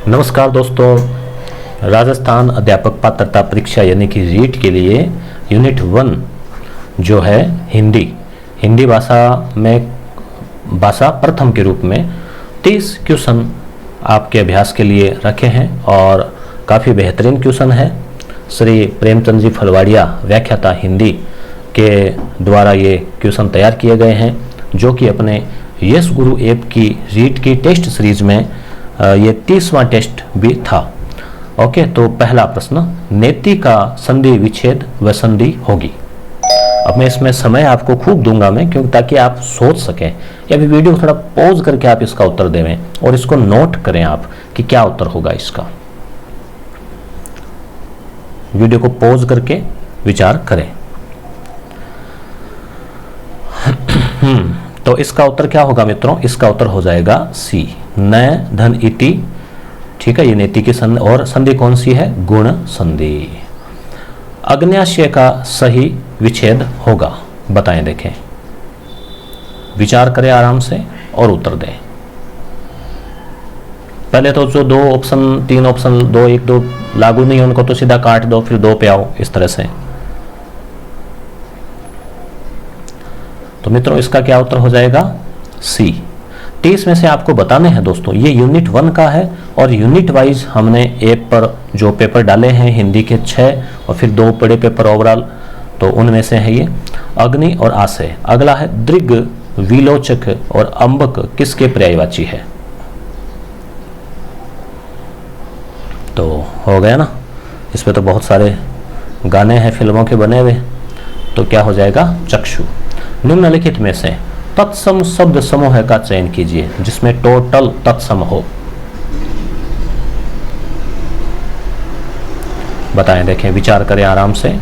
नमस्कार दोस्तों, राजस्थान अध्यापक पात्रता परीक्षा यानी कि रीट के लिए यूनिट 1 जो है हिंदी भाषा प्रथम के रूप में 30 क्वेश्चन आपके अभ्यास के लिए रखे हैं और काफ़ी बेहतरीन क्वेश्चन है। श्री प्रेमचंद जी फलवाड़िया व्याख्याता हिंदी के द्वारा ये क्वेश्चन तैयार किए गए हैं, जो कि अपने यस गुरु ऐप की रीट की टेस्ट सीरीज में ये 30वां टेस्ट भी था। ओके, तो पहला प्रश्न, नेति का संधि विच्छेद व संधि होगी। अब मैं इसमें समय आपको खूब दूंगा मैं, क्योंकि ताकि आप सोच सकें या भी वीडियो को थोड़ा पॉज करके आप इसका उत्तर देवें और इसको नोट करें आप कि क्या उत्तर होगा इसका। वीडियो को पॉज करके विचार करें। तो इसका उत्तर क्या होगा मित्रों? इसका उत्तर हो जाएगा सी, न धन इति। ठीक है, ये नेति की संधि और संधि कौन सी है? गुण संधि। अग्न्याशय का सही विच्छेद होगा, बताएं, देखें, विचार करें आराम से और उत्तर दें। पहले तो जो 2 ऑप्शन 3 ऑप्शन 2 1 2 लागू नहीं है उनको तो सीधा काट दो, फिर 2 पे आओ, इस तरह से। तो मित्रों इसका क्या उत्तर हो जाएगा? सी। 30 में से आपको बताने हैं दोस्तों, ये यूनिट 1 का है और यूनिट वाइज हमने ऐप पर जो पेपर डाले हैं हिंदी के 6 और फिर 2 बड़े पेपर ओवरऑल, तो उनमें से है ये अग्नि और आशय। अगला है दृग, विलोचक और अंबक किसके पर्यायवाची है? तो हो गया ना, इसमें तो बहुत सारे गाने हैं फिल्मों के बने हुए, तो क्या हो जाएगा? चक्षु। निम्नलिखित में से तत्सम शब्द समूह का चयन कीजिए जिसमें टोटल तत्सम हो। बताएं, देखें, विचार करें आराम से,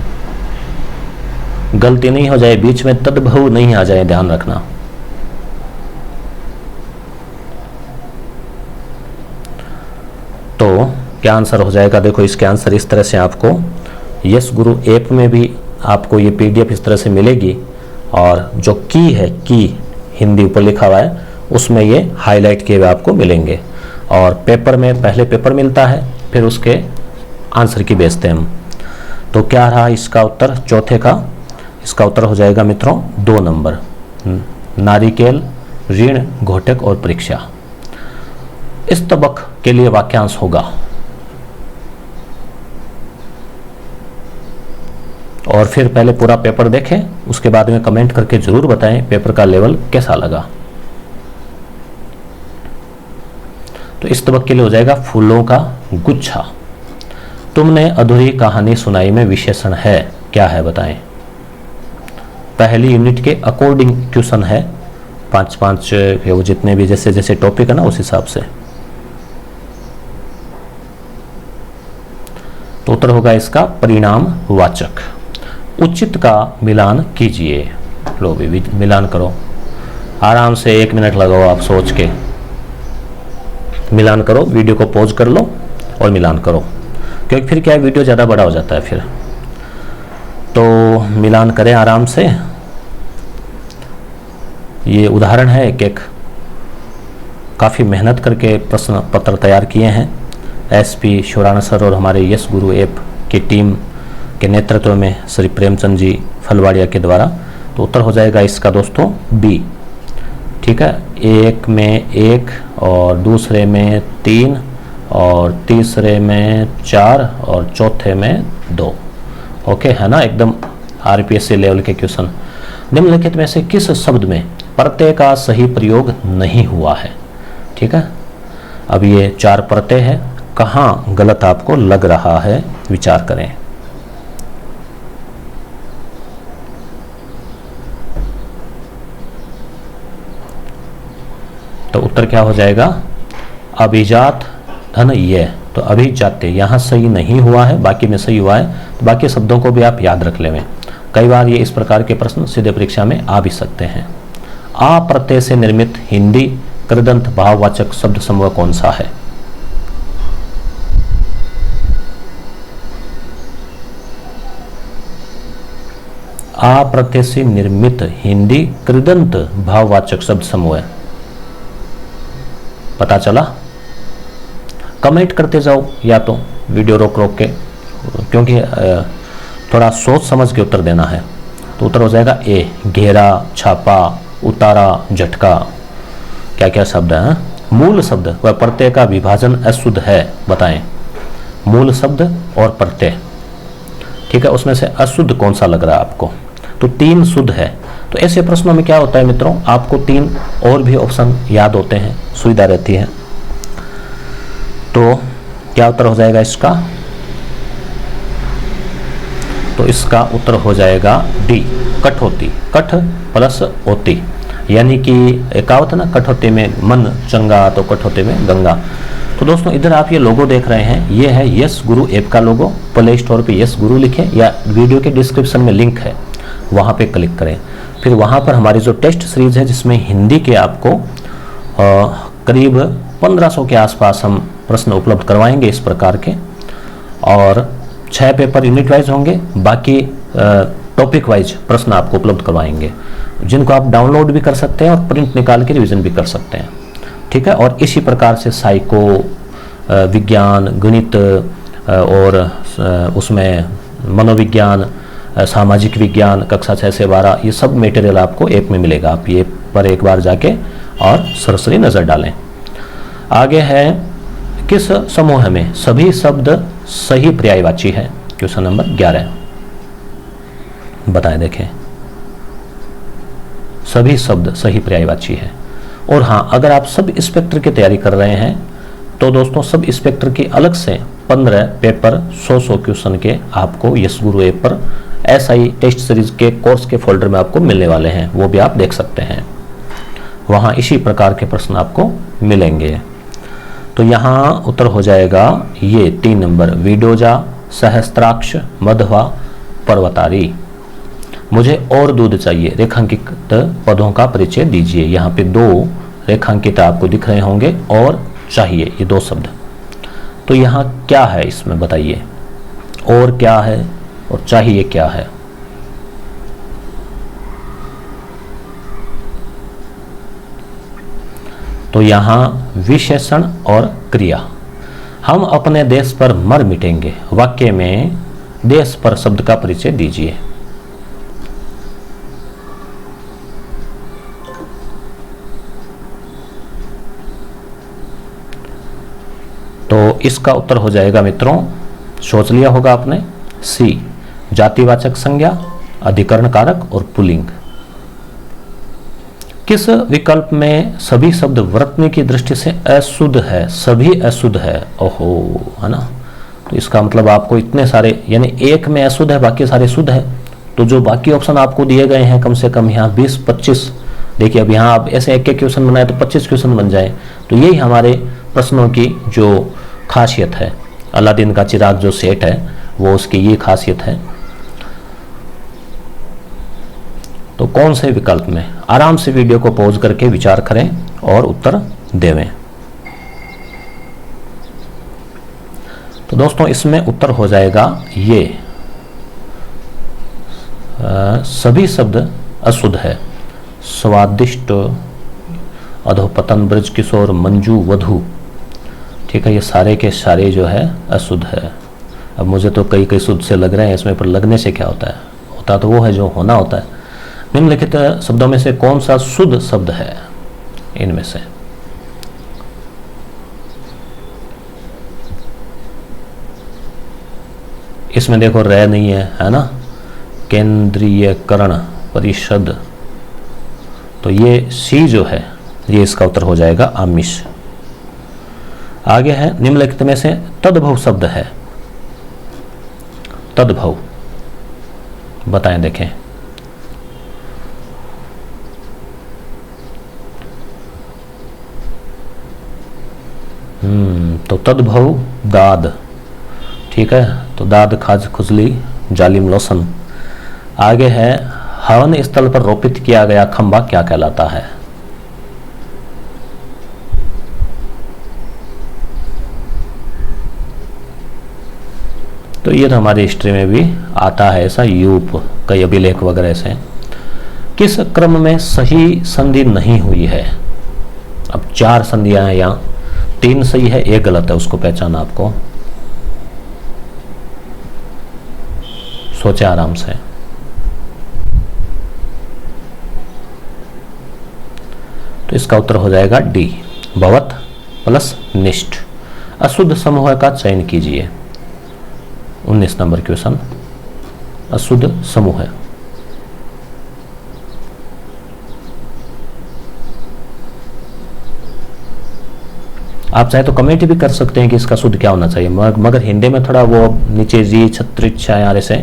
गलती नहीं हो जाए, बीच में तद्भव नहीं आ जाए, ध्यान रखना। तो क्या आंसर हो जाएगा? देखो, इसके आंसर इस तरह से आपको यस गुरु ऐप में भी आपको ये पीडीएफ इस तरह से मिलेगी और जो की है, की हिंदी ऊपर लिखा हुआ है, उसमें ये हाईलाइट किए हुए आपको मिलेंगे। और पेपर में पहले पेपर मिलता है, फिर उसके आंसर की बेचते हैं हम। तो क्या रहा इसका उत्तर? चौथे का इसका उत्तर हो जाएगा मित्रों 2 नंबर, नारिकेल, ऋण, घोटक और परीक्षा। इस तबक के लिए वाक्यांश होगा, और फिर पहले पूरा पेपर देखें, उसके बाद में कमेंट करके जरूर बताएं पेपर का लेवल कैसा लगा। तो इस तबक के लिए हो जाएगा फूलों का गुच्छा। तुमने अधूरी कहानी सुनाई में विशेषण है, क्या है बताएं? पहली यूनिट के अकॉर्डिंग क्वेश्चन है, 5-5 वो जितने भी जैसे जैसे टॉपिक है ना उस हिसाब से। तो उत्तर होगा इसका परिणाम वाचक। उचित का मिलान कीजिए। लो भी मिलान करो आराम से, 1 मिनट लगाओ आप सोच के मिलान करो। वीडियो को पॉज कर लो और मिलान करो, क्योंकि फिर क्या है, वीडियो ज़्यादा बड़ा हो जाता है फिर। तो मिलान करें आराम से। ये उदाहरण है एक काफ़ी मेहनत करके प्रश्न पत्र तैयार किए हैं एसपी शोराना सर और हमारे यस गुरु ऐप की टीम के नेतृत्व में श्री प्रेमचंद जी फलवाड़िया के द्वारा। तो उत्तर हो जाएगा इसका दोस्तों बी। ठीक है, एक में 1 और दूसरे में 3 और तीसरे में 4 और चौथे में 2। ओके है ना, एकदम आरपीएससी लेवल के क्वेश्चन। निम्नलिखित में से किस शब्द में प्रत्यय का सही प्रयोग नहीं हुआ है? ठीक है, अब ये 4 प्रत्यय है, कहाँ गलत आपको लग रहा है विचार करें। तो उत्तर क्या हो जाएगा? अभिजात धन ये, तो अभिजात्य यहाँ सही नहीं हुआ है, बाकी में सही हुआ है। तो बाकी शब्दों को भी आप याद रख लें। कई बार ये इस प्रकार के प्रश्न सीधे परीक्षा में आ भी सकते हैं। आ प्रत्यय से निर्मित हिंदी कृदंत भाववाचक शब्द समूह कौन सा है? आ प्रत्यय से निर्मित हिंदी कृदंत भाववाचक शब्द समूह है, पता चला? कमेंट करते जाओ या तो वीडियो रोक रोक के, क्योंकि थोड़ा सोच समझ के उत्तर देना है। तो उत्तर हो जाएगा ए, घेरा, छापा, उतारा, झटका। क्या क्या शब्द है? मूल शब्द व प्रत्यय का विभाजन अशुद्ध है, बताएं। मूल शब्द और प्रत्यय, ठीक है, उसमें से अशुद्ध कौन सा लग रहा है आपको? तो 3 शुद्ध है। तो ऐसे प्रश्नों में क्या होता है मित्रों, आपको 3 और भी ऑप्शन याद होते हैं, सुविधा रहती है। तो क्या उत्तर हो जाएगा इसका? तो इसका उत्तर हो जाएगा डी, कठौती। कठ प्लस होती, यानी कि एकावत ना, कठौती में मन चंगा तो कठौती में गंगा। तो दोस्तों इधर आप ये लोगो देख रहे हैं, ये है यस गुरु ऐप का लोगो। प्ले स्टोर पे यस गुरु लिखें या वीडियो के डिस्क्रिप्शन में लिंक है, वहाँ पे क्लिक करें। फिर वहाँ पर हमारी जो टेस्ट सीरीज है, जिसमें हिंदी के आपको करीब 1500 के आसपास हम प्रश्न उपलब्ध करवाएंगे इस प्रकार के, और 6 पेपर यूनिट वाइज होंगे, बाकी टॉपिक वाइज प्रश्न आपको उपलब्ध करवाएंगे, जिनको आप डाउनलोड भी कर सकते हैं और प्रिंट निकाल के रिवीजन भी कर सकते हैं, ठीक है। और इसी प्रकार से साइको, विज्ञान, गणित और उसमें मनोविज्ञान, सामाजिक विज्ञान, कक्षा 6 से 12, ये सब मटेरियल आपको ऐप में मिलेगा। आप ये पर एक बार जाके और सरसरी नज़र डालें। आगे है, किस समूह में सभी शब्द सही पर्यायवाची है? क्वेश्चन नंबर 11 बताएं, देखें। सभी शब्द सही पर्यायवाची है। और हाँ, अगर आप सब इंस्पेक्टर की तैयारी कर रहे हैं तो दोस्तों सब इंस्पेक्टर की अलग से 15 पेपर 100 क्वेश्चन के आपको यस गुरु ऐप पर SI टेस्ट सीरीज के कोर्स के फोल्डर में आपको मिलने वाले हैं, वो भी आप देख सकते हैं। वहाँ इसी प्रकार के प्रश्न आपको मिलेंगे। तो यहाँ उत्तर हो जाएगा ये 3 नंबर, विडोजा, सहस्त्राक्ष, मध्वा, पर्वतारी। मुझे और दूध चाहिए, रेखांकित पदों का परिचय दीजिए। यहाँ पे 2 रेखांकित आपको दिख रहे होंगे, और चाहिए, ये 2 शब्द। तो यहाँ क्या है इसमें बताइए, और क्या है और चाहिए क्या है? तो यहाँ विशेषण और क्रिया। हम अपने देश पर मर मिटेंगे, वाक्य में देश पर शब्द का परिचय दीजिए। तो इसका उत्तर हो जाएगा मित्रों, सोच लिया होगा आपने, सी, जातिवाचक संज्ञा, अधिकरण कारक और पुल्लिंग। किस विकल्प में सभी शब्द वर्तनी की दृष्टि से अशुद्ध है? सभी अशुद्ध है, ओहो, है ना। तो इसका मतलब आपको इतने सारे, यानी एक में अशुद्ध है, बाकी सारे शुद्ध है। तो जो बाकी ऑप्शन आपको दिए गए हैं, कम से कम यहाँ 20-25, देखिए अब यहाँ आप ऐसे एक क्वेश्चन बनाए तो 25 क्वेश्चन बन जाए। तो यही हमारे प्रश्नों की जो खासियत है, अलादीन का चिराग जो सेट है, वो उसकी ये खासियत है। तो कौन से विकल्प में? आराम से वीडियो को पॉज करके विचार करें और उत्तर देवें। तो दोस्तों इसमें उत्तर हो जाएगा ये, सभी शब्द अशुद्ध है। स्वादिष्ट, अधोपतन, ब्रज किशोर, मंजू, वधु, ठीक है, ये सारे के सारे जो है अशुद्ध है। अब मुझे तो कई शुद्ध से लग रहे हैं इसमें, पर लगने से क्या होता है? होता तो वो है जो होना होता है। निम्नलिखित शब्दों में से कौन सा शुद्ध शब्द है इनमें से? इसमें देखो रह नहीं है ना, केंद्रीयकरण, परिषद। तो ये सी जो है, ये इसका उत्तर हो जाएगा आमिष। आगे है, निम्नलिखित में से तद्भव शब्द है? तद्भव बताएं, देखें। तो तद्भव दाद, ठीक है, तो दाद, खाज, खुजली, जालिम, लोसन। आगे है, हवन स्थल पर रोपित किया गया खंभा क्या कहलाता है? तो ये तो हमारी हिस्ट्री में भी आता है ऐसा, यूप, कई अभिलेख वगैरह से। किस क्रम में सही संधि नहीं हुई है? अब 4 संधियां हैं यहाँ, 3 सही है, 1 गलत है, उसको पहचाना आपको। सोचे आराम से। तो इसका उत्तर हो जाएगा डी, भवत प्लस निष्ठ। अशुद्ध समूह का चयन कीजिए। 19 नंबर क्वेश्चन, अशुद्ध समूह। आप चाहे तो कमेंट भी कर सकते हैं कि इसका शुद्ध क्या होना चाहिए, मगर हिंदी में थोड़ा वो नीचे जी छत्रिछा यार से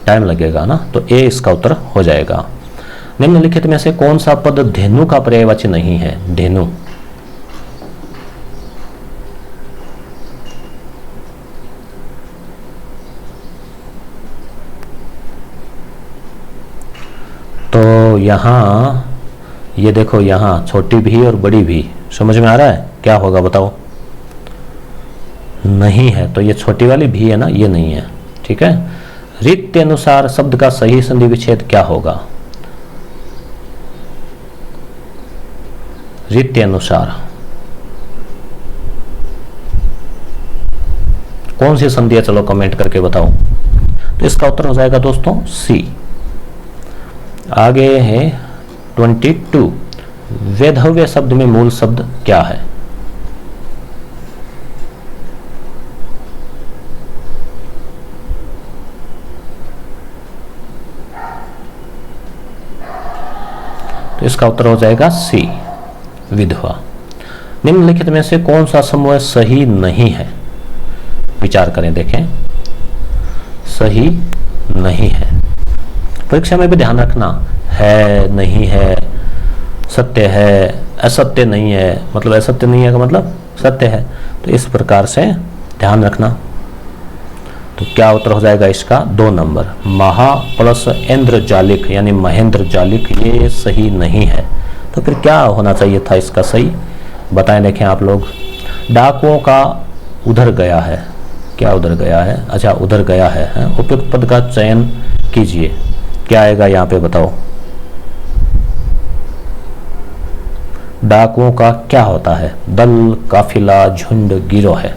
टाइम लगेगा ना, तो ए इसका उत्तर हो जाएगा। निम्नलिखित में से कौन सा पद धेनु का पर्यायवाची नहीं है? धेनु, तो यहां ये देखो, यहां छोटी भी और बड़ी भी, समझ में आ रहा है क्या होगा बताओ? नहीं है, तो ये छोटी वाली भी है ना, ये नहीं है। ठीक है, रीत अनुसार शब्द का सही संधि विच्छेद क्या होगा? रीत अनुसार कौन सी संधि है? चलो कमेंट करके बताओ। तो इसका उत्तर हो जाएगा दोस्तों सी। आगे है 22, वैधव्य शब्द में मूल शब्द क्या है? तो इसका उत्तर हो जाएगा सी, विधवा। निम्नलिखित में से कौन सा समूह सही नहीं है? विचार करें, देखें, सही नहीं है। परीक्षा में भी ध्यान रखना, है, नहीं है, सत्य है, असत्य नहीं है, मतलब असत्य नहीं है का मतलब सत्य है। तो इस प्रकार से ध्यान रखना। तो क्या उत्तर हो जाएगा इसका? 2 नंबर, महा प्लस इंद्रजालिक यानी महेंद्र जालिक, ये सही नहीं है। तो फिर क्या होना चाहिए था इसका सही? बताएं, देखें आप लोग। डाकुओं का उधर गया है, क्या उधर गया है? अच्छा, उधर गया है। उपयुक्त पद का चयन कीजिए। क्या आएगा यहाँ पे बताओ? डाकुओं का क्या होता है? दल, काफिला, झुंड, गिरोह है।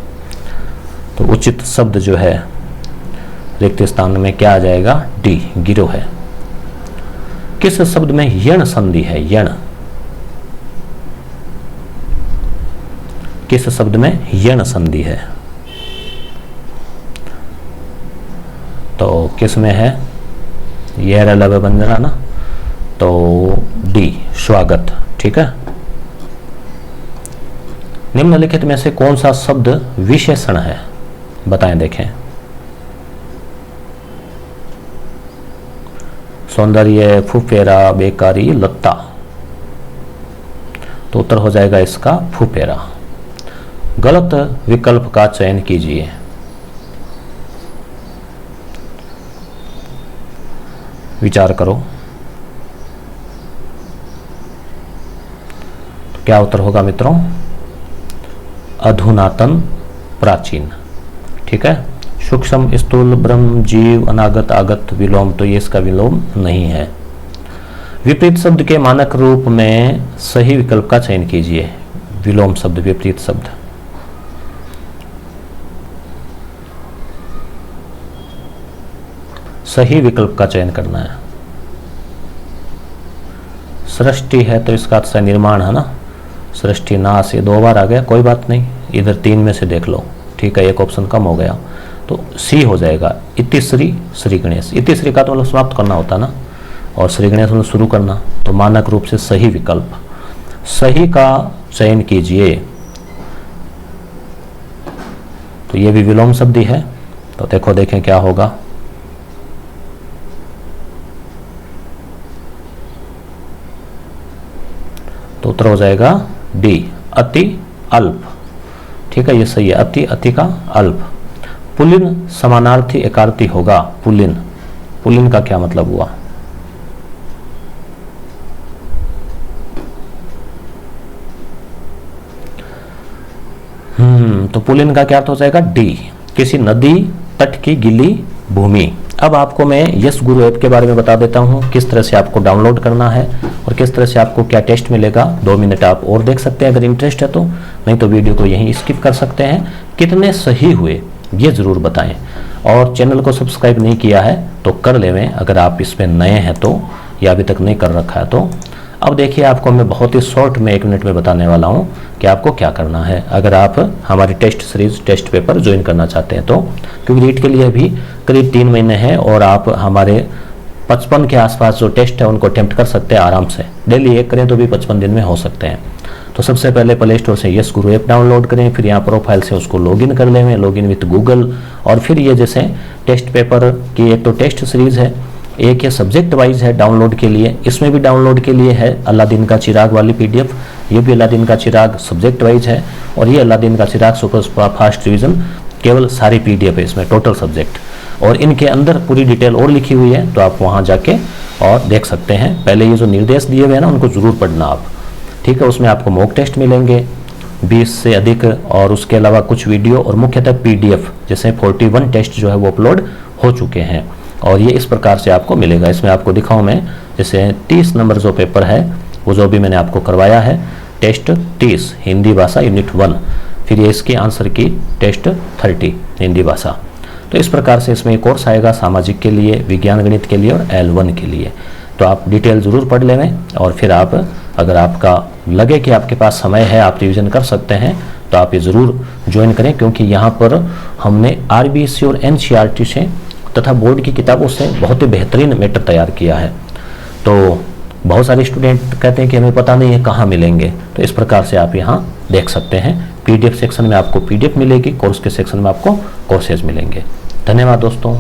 तो उचित शब्द जो है रिक्त स्थान में क्या आ जाएगा? डी, गिरोह है। किस शब्द में यण संधि है? यण, किस शब्द में यण संधि है? तो किस में है? यह लव बंधना ना, तो डी, स्वागत। ठीक है। निम्नलिखित में से कौन सा शब्द विशेषण है? बताएं, देखें। सौंदर्य, फुफेरा, बेकारी, लत्ता। तो उत्तर हो जाएगा इसका फुफेरा। गलत विकल्प का चयन कीजिए। विचार करो। तो क्या उत्तर होगा मित्रों? अधुनातन, प्राचीन। ठीक है। सूक्ष्म, स्थूल, ब्रह्म, जीव, अनागत, आगत, विलोम, तो ये इसका विलोम नहीं है। विपरीत शब्द के मानक रूप में सही विकल्प का चयन कीजिए। विलोम शब्द, विपरीत शब्द। सही विकल्प का चयन करना है। सृष्टि है तो इसका अर्थ निर्माण है ना, सृष्टि, नाश, ये 2 बार आ गया, कोई बात नहीं, इधर 3 में से देख लो। ठीक है, एक ऑप्शन कम हो गया, तो सी हो जाएगा। इतिश्री, श्री गणेश। इतिश्री का तो मतलब समाप्त करना होता ना, और श्री गणेश मतलब शुरू करना। तो मानक रूप से सही विकल्प, सही का चयन कीजिए। तो ये भी विलोम शब्द ही है। तो देखो, देखें क्या होगा। तो उत्तर हो जाएगा डी, अति अल्प। ठीक है, ये सही है। अति, अति का अल्प। पुलिन समानार्थी एकार्थी होगा। पुलिन, पुलिन का क्या मतलब हुआ? तो पुलिन का क्या अर्थ हो जाएगा? डी, किसी नदी तट की गीली भूमि। अब आपको मैं यस गुरु ऐप के बारे में बता देता हूँ, किस तरह से आपको डाउनलोड करना है और किस तरह से आपको क्या टेस्ट मिलेगा। 2 मिनट आप और देख सकते हैं अगर इंटरेस्ट है तो, नहीं तो वीडियो को यहीं स्किप कर सकते हैं। कितने सही हुए ये ज़रूर बताएं, और चैनल को सब्सक्राइब नहीं किया है तो कर लेवें अगर आप इसमें नए हैं तो, या अभी तक नहीं कर रखा है तो। अब देखिए, आपको मैं बहुत ही शॉर्ट में 1 मिनट में बताने वाला हूँ कि आपको क्या करना है अगर आप हमारी test series test paper join करना चाहते हैं तो। क्योंकि रीट के लिए भी करीब 3 महीने हैं और आप हमारे 55 के आसपास जो टेस्ट है उनको अटेम्प्ट कर सकते हैं आराम से। डेली 1 करें तो भी 55 दिन में हो सकते हैं। तो सबसे पहले प्ले स्टोर से यस गुरु ऐप डाउनलोड करें, फिर यहाँ प्रोफाइल से उसको लॉगिन कर लें, लॉगिन विथ गूगल। और फिर ये जैसे टेस्ट पेपर की एक तो टेस्ट सीरीज है, एक ये सब्जेक्ट वाइज है डाउनलोड के लिए, इसमें भी डाउनलोड के लिए है अलादीन का चिराग वाली PDF, ये भी अलादीन का चिराग सब्जेक्ट वाइज है, और ये अलादीन का चिराग सुपर फास्ट रिवीजन केवल सारी PDF है इसमें टोटल सब्जेक्ट। और इनके अंदर पूरी डिटेल और लिखी हुई है, तो आप वहाँ जाके और देख सकते हैं। पहले ये जो निर्देश दिए हुए हैं ना उनको ज़रूर पढ़ना आप, ठीक है। उसमें आपको मॉक टेस्ट मिलेंगे 20 से अधिक, और उसके अलावा कुछ वीडियो और मुख्यतः PDF जैसे 41 टेस्ट जो है वो अपलोड हो चुके हैं। और ये इस प्रकार से आपको मिलेगा। इसमें आपको दिखाऊं मैं, जैसे 30 नंबर जो पेपर है वो जो भी मैंने आपको करवाया है, टेस्ट 30 हिंदी भाषा यूनिट 1, फिर ये इसके आंसर की टेस्ट 30 हिंदी भाषा। तो इस प्रकार से इसमें एक कोर्स आएगा सामाजिक के लिए, विज्ञान गणित के लिए और L1 के लिए। तो आप डिटेल ज़रूर पढ़ लें, और फिर आप अगर आपका लगे कि आपके पास समय है, आप रिवीजन कर सकते हैं, तो आप ये ज़रूर ज्वाइन करें। क्योंकि यहाँ पर हमने RBC और NCERT से तथा बोर्ड की किताबों से बहुत ही बेहतरीन मैटर तैयार किया है। तो बहुत सारे स्टूडेंट कहते हैं कि हमें पता नहीं है कहाँ मिलेंगे, तो इस प्रकार से आप यहाँ देख सकते हैं। PDF सेक्शन में आपको PDF मिलेगी, कोर्स के सेक्शन में आपको कोर्सेज मिलेंगे। धन्यवाद दोस्तों।